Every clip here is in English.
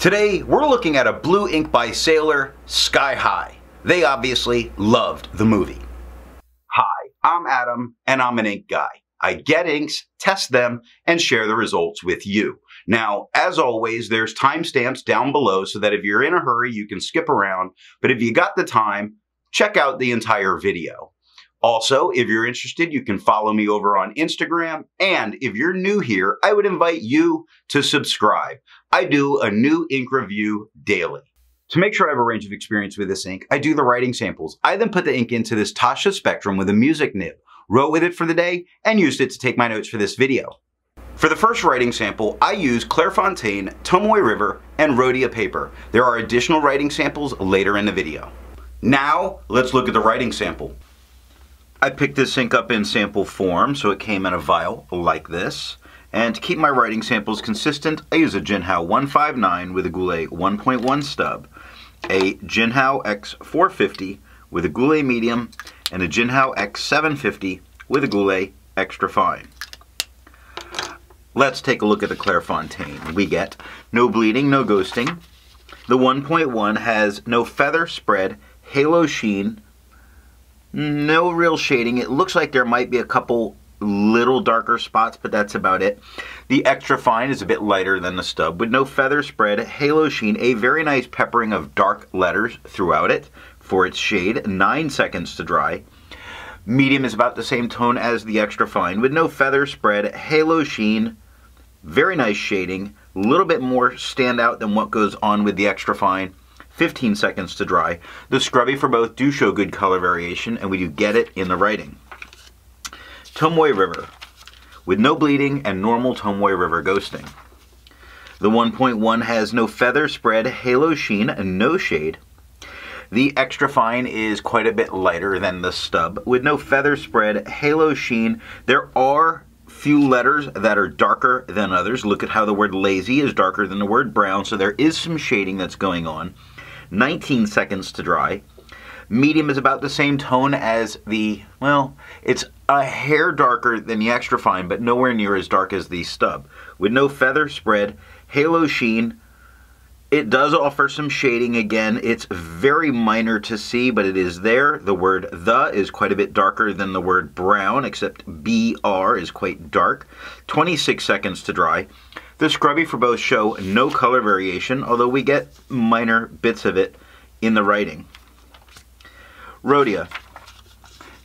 Today, we're looking at a blue ink by Sailor, Sky High. They obviously loved the movie. Hi, I'm Adam, and I'm an ink guy. I get inks, test them, and share the results with you. Now, as always, there's timestamps down below so that if you're in a hurry, you can skip around. But if you got the time, check out the entire video. Also, if you're interested, you can follow me over on Instagram. And if you're new here, I would invite you to subscribe. I do a new ink review daily. To make sure I have a range of experience with this ink, I do the writing samples. I then put the ink into this Tasha Spectrum with a music nib, wrote with it for the day, and used it to take my notes for this video. For the first writing sample, I use Clairfontaine, Tomoe River, and Rhodia paper. There are additional writing samples later in the video. Now, let's look at the writing sample. I picked this ink up in sample form, so it came in a vial like this. And to keep my writing samples consistent, I use a Jinhao 159 with a Goulet 1.1 stub, a Jinhao X450 with a Goulet medium, and a Jinhao X750 with a Goulet extra fine. Let's take a look at the Clairfontaine. We get no bleeding, no ghosting. The 1.1 has no feather spread, halo sheen, no real shading. It looks like there might be a couple little darker spots, but that's about it. The extra fine is a bit lighter than the stub with no feather spread, halo sheen, a very nice peppering of dark letters throughout it for its shade, 9 seconds to dry. Medium is about the same tone as the extra fine with no feather spread, halo sheen, very nice shading, a little bit more standout than what goes on with the extra fine. 15 seconds to dry. The scrubby for both do show good color variation, and we do get it in the writing. Tomoe River, with no bleeding and normal Tomoe River ghosting. The 1.1 has no feather spread, halo sheen, and no shade. The extra fine is quite a bit lighter than the stub, with no feather spread, halo sheen. There are few letters that are darker than others. Look at how the word lazy is darker than the word brown, so there is some shading that's going on. 19 seconds to dry. Medium is about the same tone as the, well, it's a hair darker than the extra fine, but nowhere near as dark as the stub. With no feather spread, halo sheen. It does offer some shading again. It's very minor to see, but it is there. The word the is quite a bit darker than the word brown, except BR is quite dark. 26 seconds to dry. The scrubby for both show no color variation, although we get minor bits of it in the writing. Rhodia,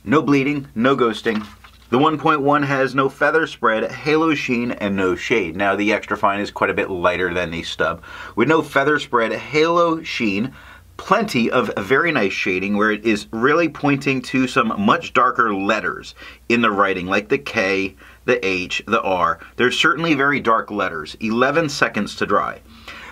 no bleeding, no ghosting. The 1.1 has no feather spread, halo sheen, and no shade. Now the extra fine is quite a bit lighter than the stub. With no feather spread, halo sheen, plenty of very nice shading where it is really pointing to some much darker letters in the writing, like the K, the H, the R. There's certainly very dark letters. 11 seconds to dry.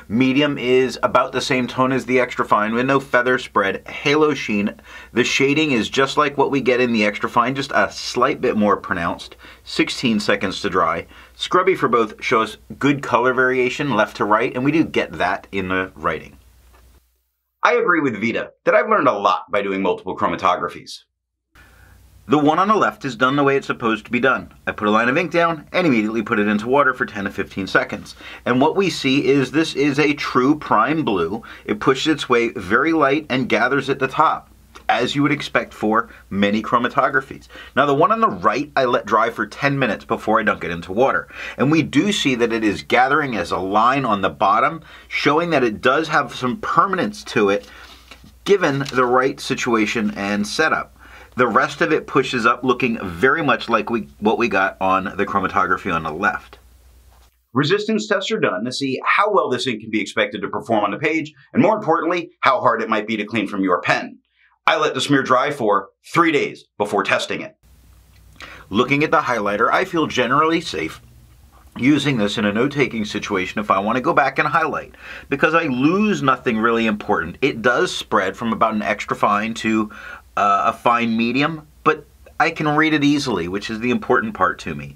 Medium is about the same tone as the extra fine with no feather spread, halo sheen. The shading is just like what we get in the extra fine, just a slight bit more pronounced. 16 seconds to dry. Scrubby for both shows good color variation left to right, and we do get that in the writing. I agree with Vita that I've learned a lot by doing multiple chromatographies. The one on the left is done the way it's supposed to be done. I put a line of ink down and immediately put it into water for 10 to 15 seconds. And what we see is this is a true prime blue. It pushes its way very light and gathers at the top, as you would expect for many chromatographies. Now the one on the right I let dry for 10 minutes before I dunk it into water. And we do see that it is gathering as a line on the bottom, showing that it does have some permanence to it given the right situation and setup. The rest of it pushes up looking very much like what we got on the chromatography on the left. Resistance tests are done to see how well this ink can be expected to perform on the page, and more importantly, how hard it might be to clean from your pen. I let the smear dry for 3 days before testing it. Looking at the highlighter, I feel generally safe using this in a note-taking situation if I want to go back and highlight, because I lose nothing really important. It does spread from about an extra fine to a fine medium, but I can read it easily, which is the important part to me.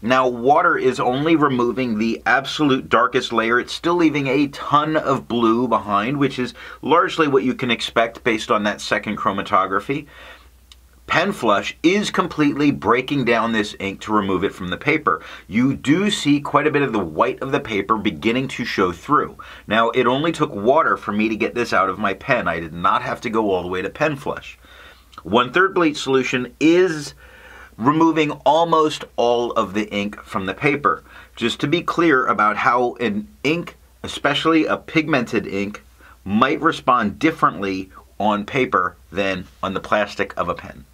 Now, water is only removing the absolute darkest layer. It's still leaving a ton of blue behind, which is largely what you can expect based on that second chromatography. Pen flush is completely breaking down this ink to remove it from the paper. You do see quite a bit of the white of the paper beginning to show through. Now, it only took water for me to get this out of my pen. I did not have to go all the way to pen flush. 1/3 bleach solution is removing almost all of the ink from the paper. Just to be clear about how an ink, especially a pigmented ink, might respond differently on paper than on the plastic of a pen.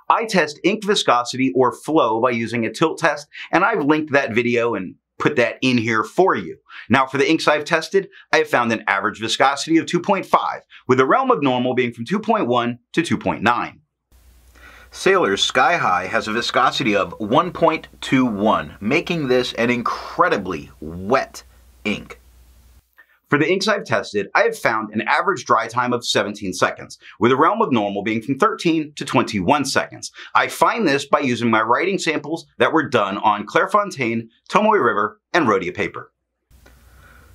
I test ink viscosity or flow by using a tilt test, and I've linked that video and put that in here for you. Now, for the inks I've tested, I have found an average viscosity of 2.5, with the realm of normal being from 2.1 to 2.9. Sailor's Sky High has a viscosity of 1.21, making this an incredibly wet ink. For the inks I've tested, I have found an average dry time of 17 seconds, with the realm of normal being from 13 to 21 seconds. I find this by using my writing samples that were done on Clairfontaine, Tomoe River, and Rhodia paper.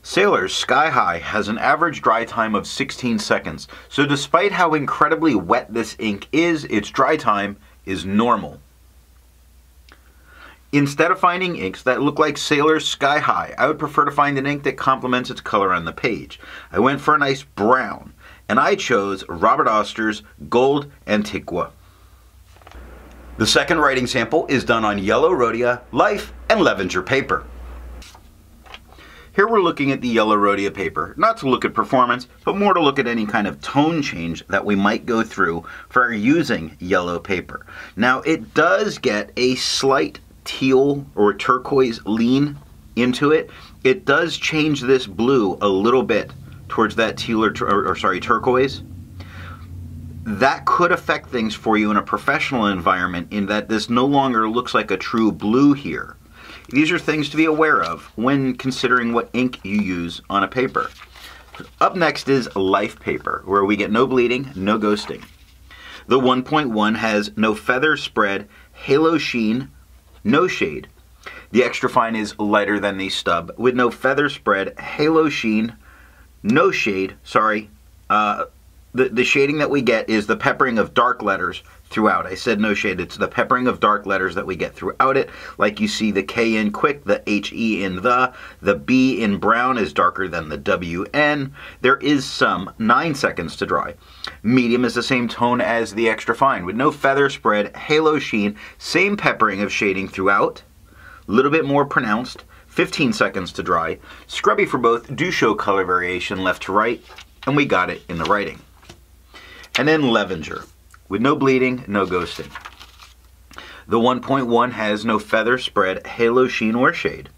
Sailor's Sky High has an average dry time of 16 seconds, so despite how incredibly wet this ink is, its dry time is normal. Instead of finding inks that look like Sailor's Sky High, I would prefer to find an ink that complements its color on the page. I went for a nice brown, and I chose Robert Oster's Gold Antiqua. The second writing sample is done on yellow Rhodia, Life, and Levenger paper. Here we're looking at the yellow Rhodia paper, not to look at performance, but more to look at any kind of tone change that we might go through for using yellow paper. Now, it does get a slight teal or turquoise lean into it. It does change this blue a little bit towards that teal or turquoise. That could affect things for you in a professional environment in that this no longer looks like a true blue here. These are things to be aware of when considering what ink you use on a paper. Up next is Life paper, where we get no bleeding, no ghosting. The 1.1 has no feather spread, halo sheen, no shade. The extra fine is lighter than the stub, with no feather spread, halo sheen, no shade. The shading that we get is the peppering of dark letters throughout. I said no shade. It's the peppering of dark letters that we get throughout it. Like you see the K in quick, the HE in the B in brown is darker than the WN. There is some 9 seconds to dry. Medium is the same tone as the extra fine, with no feather spread, halo sheen, same peppering of shading throughout, a little bit more pronounced, 15 seconds to dry. Scrubby for both do show color variation left to right, and we got it in the writing. And then Levenger, with no bleeding, no ghosting. The 1.1 has no feather spread, halo sheen, or shade.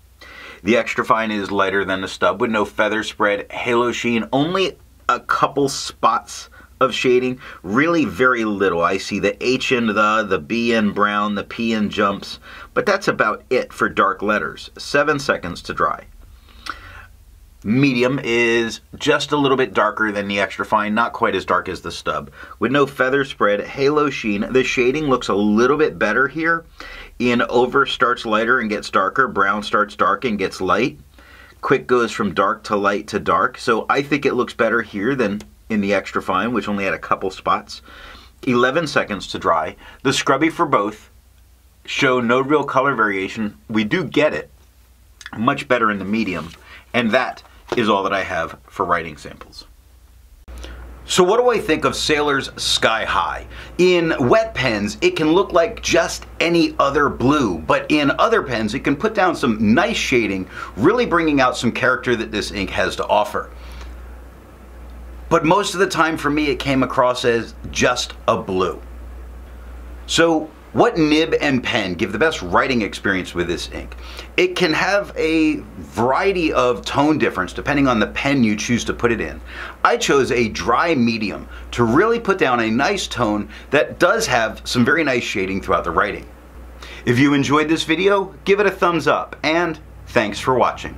The extra fine is lighter than the stub, with no feather spread, halo sheen, only a couple spots of shading, really very little. I see the H in the B in brown, the P in jumps, but that's about it for dark letters. 7 seconds to dry. Medium is just a little bit darker than the extra fine, not quite as dark as the stub. With no feather spread, halo sheen, the shading looks a little bit better here. In over starts lighter and gets darker, brown starts dark and gets light. Quick goes from dark to light to dark, so I think it looks better here than in the extra fine, which only had a couple spots. 11 seconds to dry. The scrubby for both show no real color variation. We do get it much better in the medium, and that is all that I have for writing samples. So what do I think of Sailor's Sky High? In wet pens, it can look like just any other blue, but in other pens, it can put down some nice shading, really bringing out some character that this ink has to offer. But most of the time for me, it came across as just a blue. So what nib and pen give the best writing experience with this ink? It can have a variety of tone difference depending on the pen you choose to put it in. I chose a dry medium to really put down a nice tone that does have some very nice shading throughout the writing. If you enjoyed this video, give it a thumbs up, and thanks for watching.